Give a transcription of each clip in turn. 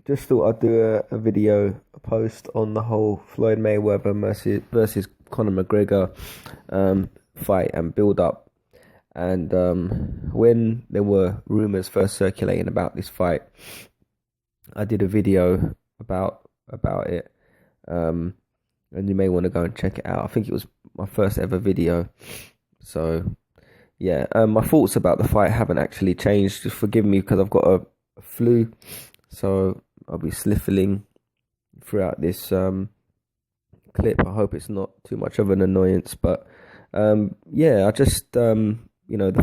Just thought I'd do a video, a post on the whole Floyd Mayweather versus Conor McGregor fight and build up. And when there were rumors first circulating about this fight, I did a video about it. And you may want to go and check it out. I think it was my first ever video. So yeah, my thoughts about the fight haven't actually changed. Just forgive me because I've got a flu. So I'll be sniffling throughout this clip. I hope it's not too much of an annoyance, but yeah, I just the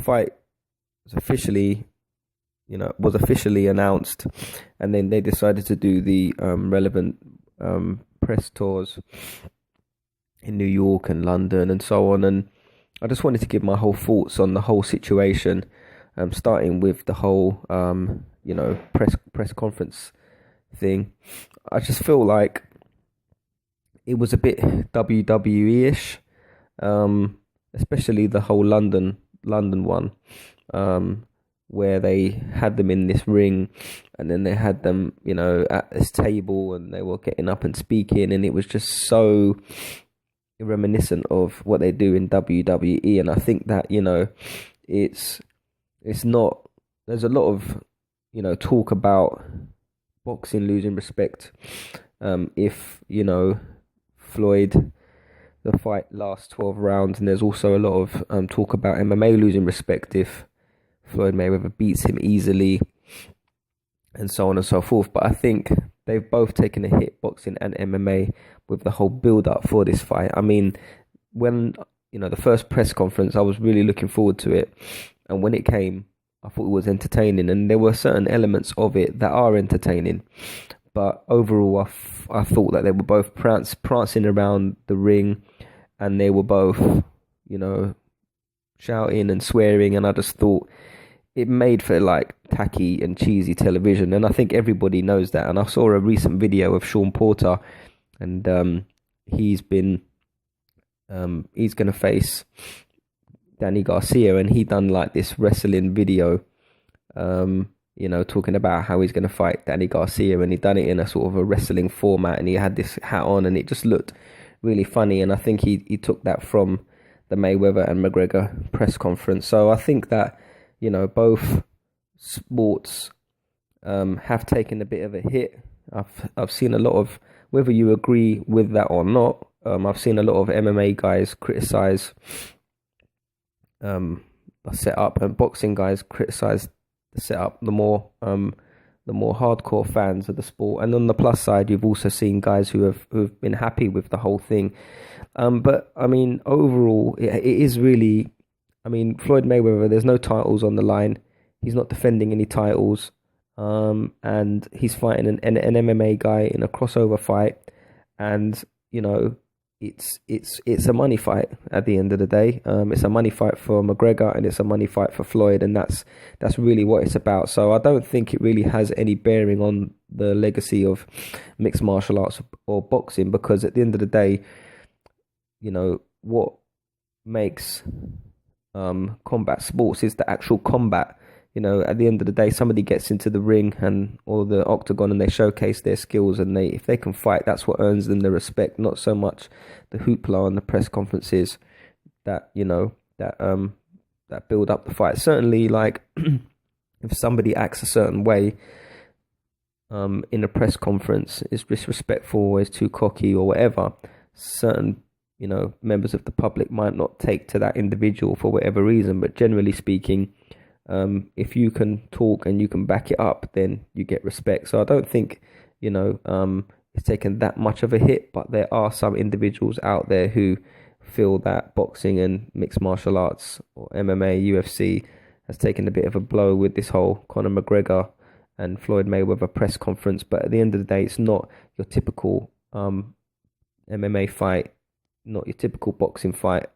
fight was officially announced, and then they decided to do the relevant press tours in New York and London and so on. And I just wanted to give my whole thoughts on the whole situation, starting with the whole press conference thing. I just feel like it was a bit WWE-ish, especially the whole London one, where they had them in this ring, and then they had them, at this table, and they were getting up and speaking, and it was just so reminiscent of what they do in WWE. And I think that it's not. There's a lot of talk about boxing losing respect if Floyd, the fight lasts 12 rounds, and there's also a lot of talk about MMA losing respect if Floyd Mayweather beats him easily, and so on and so forth. But I think they've both taken a hit, boxing and MMA, with the whole build up for this fight. I mean, when the first press conference, I was really looking forward to it, and when it came, I thought it was entertaining, and there were certain elements of it that are entertaining. But overall, I thought that they were both prancing around the ring, and they were both, shouting and swearing, and I just thought it made for like tacky and cheesy television, and I think everybody knows that. And I saw a recent video of Sean Porter, and he's going to face Danny Garcia, and he done like this wrestling video, talking about how he's going to fight Danny Garcia, and he done it in a sort of a wrestling format, and he had this hat on, and it just looked really funny. And I think he took that from the Mayweather and McGregor press conference. So I think that both sports have taken a bit of a hit. I've seen a lot of, whether you agree with that or not, I've seen a lot of MMA guys criticize the setup, and boxing guys criticize the setup. The more hardcore fans of the sport, and on the plus side, you've also seen guys who've been happy with the whole thing. But I mean, overall, it is really. I mean, Floyd Mayweather, there's no titles on the line. He's not defending any titles, and he's fighting an MMA guy in a crossover fight, and it's a money fight at the end of the day. It's a money fight for McGregor, and it's a money fight for Floyd, and that's really what it's about. So I don't think it really has any bearing on the legacy of mixed martial arts or boxing, because at the end of the day, what makes combat sports is the actual combat. At the end of the day, somebody gets into the ring or the octagon, and they showcase their skills, and if they can fight, that's what earns them the respect, not so much the hoopla and the press conferences that that build up the fight. Certainly, like if somebody acts a certain way in a press conference, is disrespectful, or is too cocky, or whatever, certain members of the public might not take to that individual for whatever reason. But generally speaking, if you can talk and you can back it up, then you get respect. So I don't think it's taken that much of a hit, but there are some individuals out there who feel that boxing and mixed martial arts, or MMA, UFC, has taken a bit of a blow with this whole Conor McGregor and Floyd Mayweather press conference. But at the end of the day, it's not your typical MMA fight, not your typical boxing fight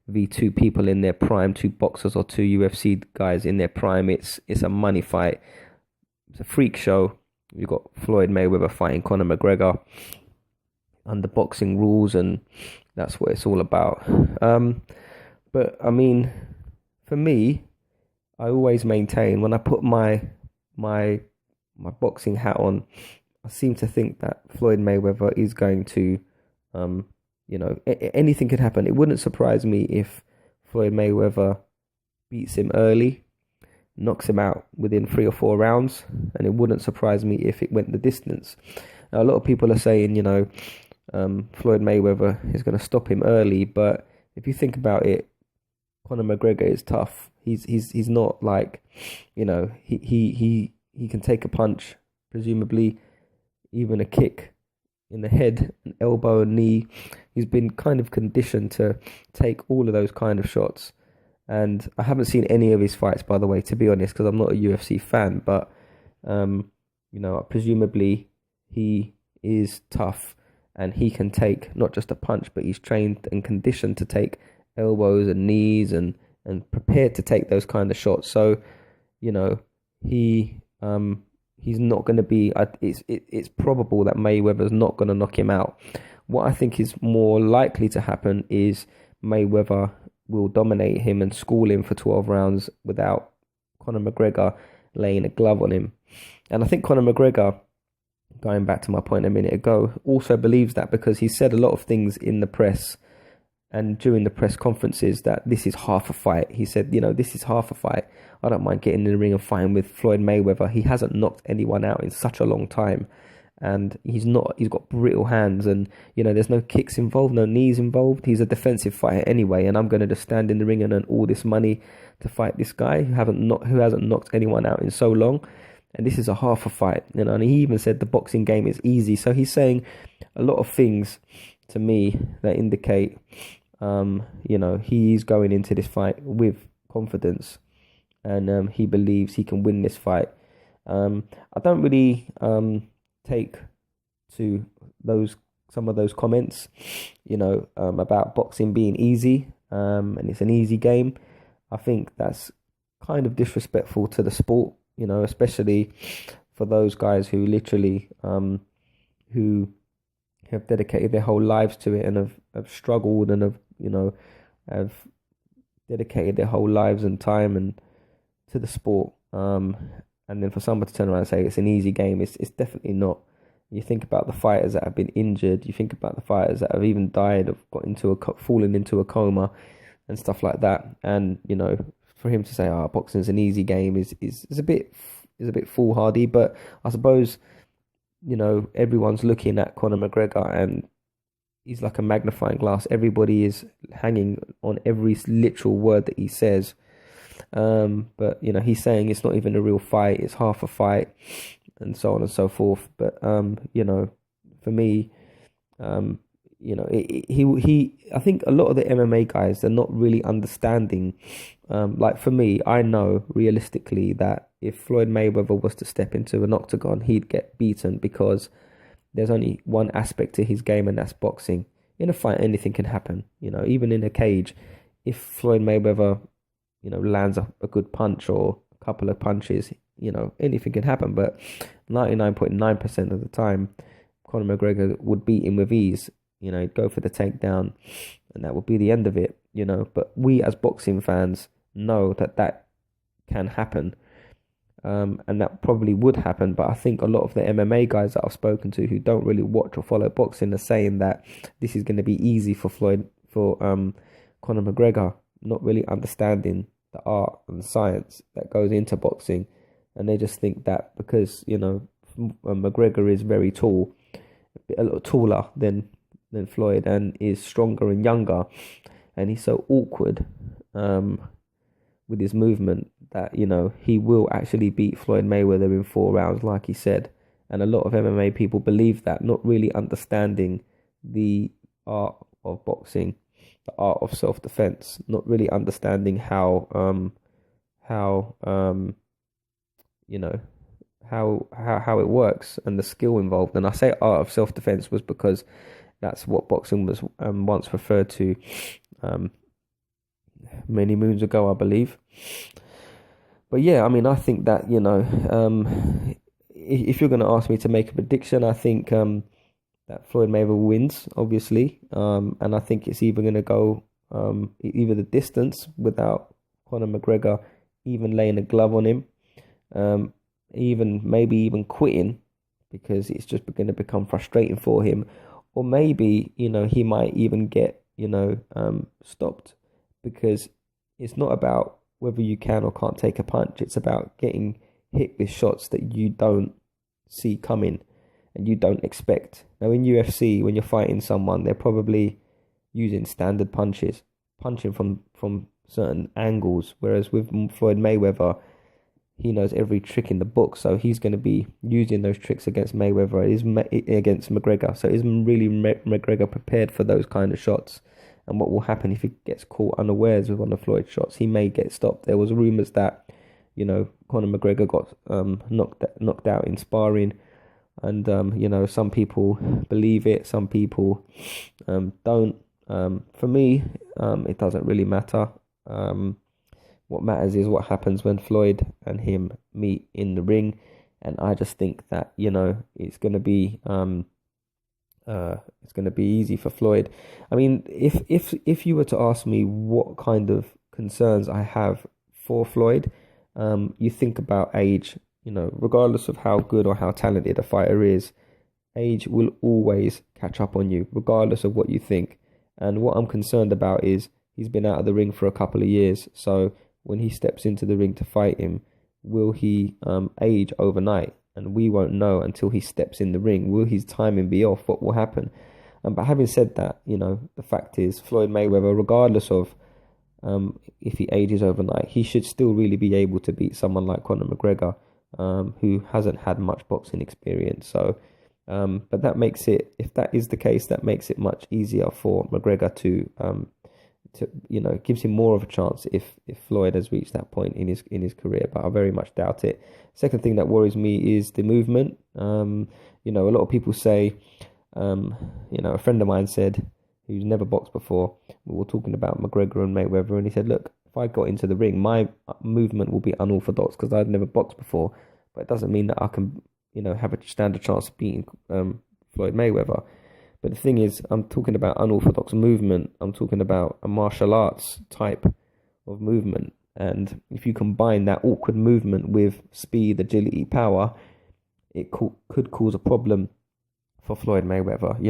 v two people in their prime, two boxers or two UFC guys in their prime. It's a money fight. It's a freak show. You've got Floyd Mayweather fighting Conor McGregor under boxing rules, and that's what it's all about. But I mean, for me, I always maintain, when I put my boxing hat on, I seem to think that Floyd Mayweather is going to, um, anything could happen. It wouldn't surprise me if Floyd Mayweather beats him early, knocks him out within 3 or 4 rounds, and it wouldn't surprise me if it went the distance. Now, a lot of people are saying, Floyd Mayweather is going to stop him early, but if you think about it, Conor McGregor is tough. He's not like, he can take a punch, presumably even a kick in the head, an elbow, a knee. He's been kind of conditioned to take all of those kind of shots. And I haven't seen any of his fights, by the way, to be honest, because I'm not a UFC fan. But, presumably he is tough and he can take not just a punch, but he's trained and conditioned to take elbows and knees and prepared to take those kind of shots. So, he he's not going to be. It's probable that Mayweather's not going to knock him out. What I think is more likely to happen is Mayweather will dominate him and school him for 12 rounds without Conor McGregor laying a glove on him. And I think Conor McGregor, going back to my point a minute ago, also believes that, because he said a lot of things in the press and during the press conferences that this is half a fight. He said, this is half a fight. I don't mind getting in the ring and fighting with Floyd Mayweather. He hasn't knocked anyone out in such a long time. And he's got brittle hands, and there's no kicks involved, no knees involved. He's a defensive fighter anyway, and I'm going to just stand in the ring and earn all this money to fight this guy who hasn't knocked anyone out in so long. And this is a half a fight, and he even said the boxing game is easy. So he's saying a lot of things to me that indicate he's going into this fight with confidence, and he believes he can win this fight. I don't really take to some of those comments, about boxing being easy, and it's an easy game. I think that's kind of disrespectful to the sport, especially for those guys who literally who have dedicated their whole lives to it and have struggled and have dedicated their whole lives and time and to the sport. And then for someone to turn around and say it's an easy game, it's definitely not. You think about the fighters that have been injured. You think about the fighters that have even died, have fallen into a coma, and stuff like that. And for him to say, "Oh, boxing's an easy game," is a bit foolhardy. But I suppose everyone's looking at Conor McGregor, and he's like a magnifying glass. Everybody is hanging on every literal word that he says. But he's saying it's not even a real fight, it's half a fight, and so on and so forth. But for me, I think a lot of the MMA guys, they're not really understanding. Like for me, I know realistically that if Floyd Mayweather was to step into an octagon, he'd get beaten, because there's only one aspect to his game, and that's boxing. In a fight, anything can happen. Even in a cage, if Floyd Mayweather lands a good punch or a couple of punches, anything can happen. But 99.9% of the time, Conor McGregor would beat him with ease. He'd go for the takedown, and that would be the end of it. But we as boxing fans know that can happen, and that probably would happen. But I think a lot of the MMA guys that I've spoken to who don't really watch or follow boxing are saying that this is going to be easy for Conor McGregor, not really understanding the art and the science that goes into boxing. And they just think that because McGregor is very tall, a little taller than Floyd, and is stronger and younger, and he's so awkward with his movement, that he will actually beat Floyd Mayweather in 4 rounds, like he said. And a lot of MMA people believe that, not really understanding the art of boxing, the art of self-defense, not really understanding how it works and the skill involved. And I say art of self-defense was because that's what boxing was once referred to many moons ago, I believe. But yeah, I mean, I think that if you're going to ask me to make a prediction, I think that Floyd Mayweather wins, obviously, and I think it's either going to go either the distance without Conor McGregor even laying a glove on him, maybe even quitting, because it's just going to become frustrating for him. Or maybe, he might even get, stopped, because it's not about whether you can or can't take a punch. It's about getting hit with shots that you don't see coming and you don't expect. Now in UFC, when you're fighting someone, they're probably using standard punches, punching from certain angles. Whereas with Floyd Mayweather, he knows every trick in the book, so he's going to be using those tricks against Mayweather, against McGregor. So is really McGregor prepared for those kind of shots? And what will happen if he gets caught unawares with one of Floyd's shots? He may get stopped. There was rumours that, Conor McGregor got knocked out in sparring, and some people believe it, some people don't. For me, it doesn't really matter. What matters is what happens when Floyd and him meet in the ring, and I just think that it's going to be easy for Floyd. I mean, if you were to ask me what kind of concerns I have for Floyd, you think about age. Regardless of how good or how talented a fighter is, age will always catch up on you, regardless of what you think. And what I'm concerned about is he's been out of the ring for a couple of years, so when he steps into the ring to fight him, will he age overnight? And we won't know until he steps in the ring. Will his timing be off? What will happen? But having said that, the fact is, Floyd Mayweather, regardless of if he ages overnight, he should still really be able to beat someone like Conor McGregor, who hasn't had much boxing experience. So, but that makes it, if that is the case, that makes it much easier for McGregor to gives him more of a chance if Floyd has reached that point in his career, but I very much doubt it. Second thing that worries me is the movement. A lot of people say, a friend of mine said, who's never boxed before, we were talking about McGregor and Mayweather, and he said, look, if I got into the ring, my movement will be unorthodox because I've never boxed before, but it doesn't mean that I can, have a standard chance of beating Floyd Mayweather. But the thing is, I'm talking about unorthodox movement. I'm talking about a martial arts type of movement. And if you combine that awkward movement with speed, agility, power, it could cause a problem for Floyd Mayweather,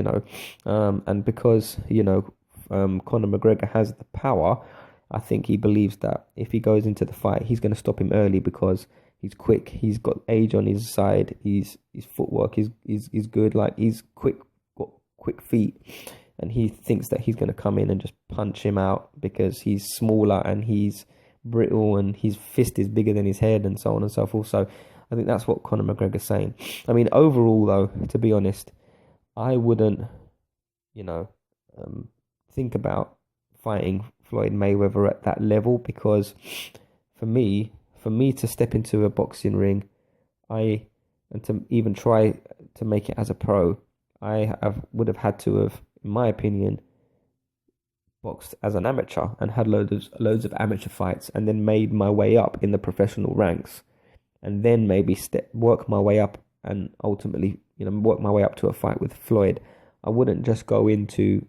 and because, Conor McGregor has the power, I think he believes that if he goes into the fight, he's going to stop him early because he's quick. He's got age on his side. His footwork is good. Like, he's quick feet, and he thinks that he's going to come in and just punch him out because he's smaller and he's brittle and his fist is bigger than his head and so on and so forth. So I think that's what Conor McGregor's saying. I mean, overall though, to be honest, I wouldn't think about fighting Floyd Mayweather at that level, because for me to step into a boxing ring, and to even try to make it as a pro, would have had to have, in my opinion, boxed as an amateur and had loads of amateur fights, and then made my way up in the professional ranks, and then maybe work my way up and ultimately, work my way up to a fight with Floyd. I wouldn't just go into,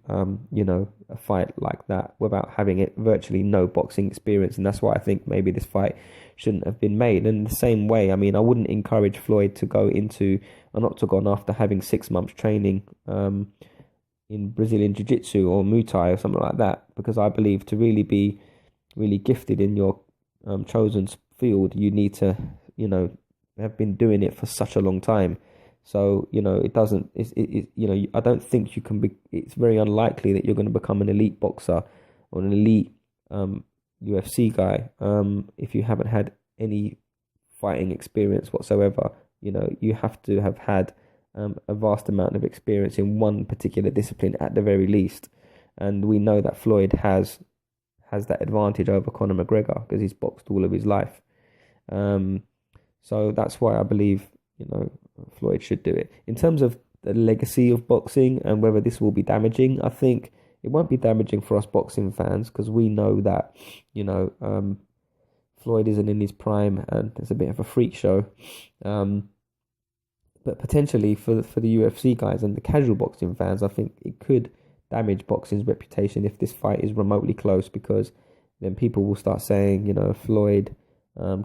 a fight like that without having virtually no boxing experience, and that's why I think maybe this fight shouldn't have been made. And in the same way, I mean, I wouldn't encourage Floyd to go into an octagon after having 6 months training in Brazilian Jiu-Jitsu or Muay Thai or something like that, because I believe to really be really gifted in your chosen field, you need to, have been doing it for such a long time. So, I don't think you can be, it's very unlikely that you're going to become an elite boxer or an elite UFC guy if you haven't had any fighting experience whatsoever. You have to have had a vast amount of experience in one particular discipline at the very least. And we know that Floyd has that advantage over Conor McGregor because he's boxed all of his life. So that's why I believe, Floyd should do it. In terms of the legacy of boxing and whether this will be damaging, I think it won't be damaging for us boxing fans, because we know that, Floyd isn't in his prime and it's a bit of a freak show. But potentially for the UFC guys and the casual boxing fans, I think it could damage boxing's reputation if this fight is remotely close, because then people will start saying, Floyd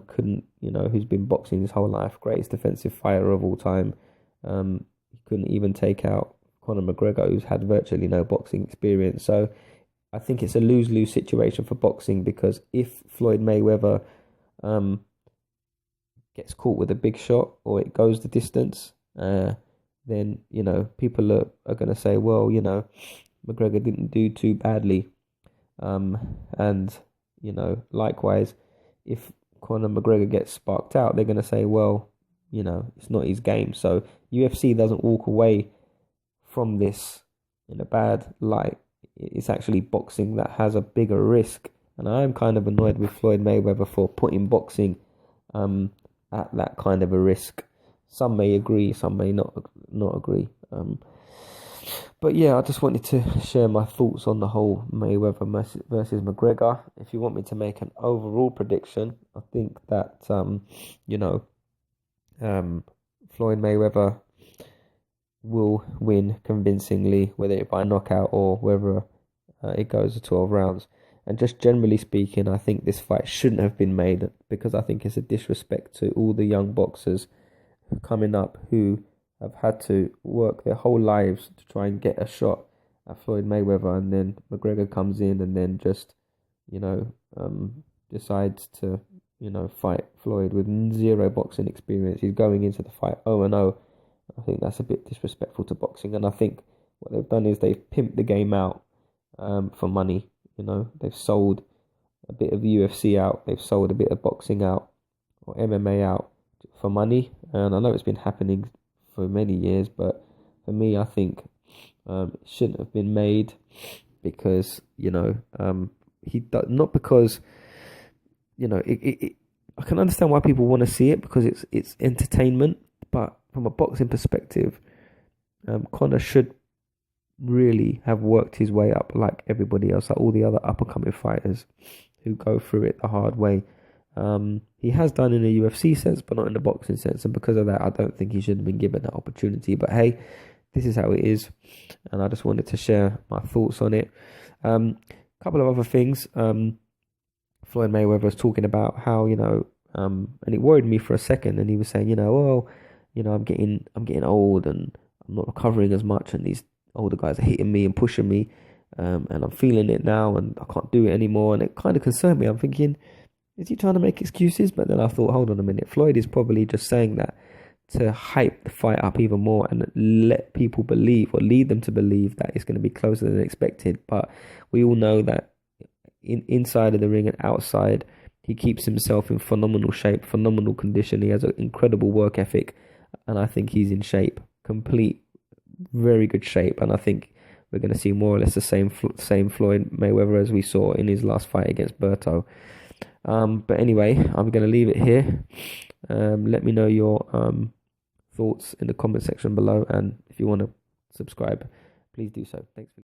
couldn't, who's been boxing his whole life, greatest defensive fighter of all time, He couldn't even take out Conor McGregor, who's had virtually no boxing experience. So I think it's a lose-lose situation for boxing, because if Floyd Mayweather um, gets caught with a big shot or it goes the distance, then people are going to say, well, McGregor didn't do too badly. And likewise, if Conor McGregor gets sparked out, they're going to say, well, it's not his game. So UFC doesn't walk away from this in a bad light. It's actually boxing that has a bigger risk. And I'm kind of annoyed with Floyd Mayweather for putting boxing at that kind of a risk. Some may agree, some may not agree. But yeah, I just wanted to share my thoughts on the whole Mayweather versus McGregor. If you want me to make an overall prediction, I think that Floyd Mayweather will win convincingly, whether it by knockout or whether it goes to 12 rounds. And just generally speaking, I think this fight shouldn't have been made, because I think it's a disrespect to all the young boxers coming up who have had to work their whole lives to try and get a shot at Floyd Mayweather, and then McGregor comes in and then just, decides to, fight Floyd with zero boxing experience. He's going into the fight 0-0. I think that's a bit disrespectful to boxing, and I think what they've done is they've pimped the game out for money. They've sold a bit of UFC out, they've sold a bit of boxing out or MMA out for money, and I know it's been happening for many years, but for me, I think it shouldn't have been made, because not because I can understand why people want to see it, because it's entertainment, but from a boxing perspective, Conor should really have worked his way up like everybody else, like all the other up and coming fighters who go through it the hard way. He has done in a UFC sense, but not in the boxing sense, and because of that, I don't think he should have been given that opportunity. But hey, this is how it is, and I just wanted to share my thoughts on it. Couple of other things. Floyd Mayweather was talking about how and it worried me for a second, and he was saying, I'm getting old and I'm not recovering as much, and these older guys are hitting me and pushing me, and I'm feeling it now, and I can't do it anymore, and it kind of concerned me. I'm thinking, is he trying to make excuses? But then I thought, hold on a minute, Floyd is probably just saying that to hype the fight up even more and let people believe, or lead them to believe, that it's going to be closer than expected. But we all know that inside of the ring and outside, he keeps himself in phenomenal shape, phenomenal condition. He has an incredible work ethic, and I think he's in shape, very good shape. And I think we're going to see more or less the same Floyd Mayweather as we saw in his last fight against Berto. But anyway, I'm going to leave it here. Let me know your thoughts in the comment section below, and if you want to subscribe, please do so. Thanks.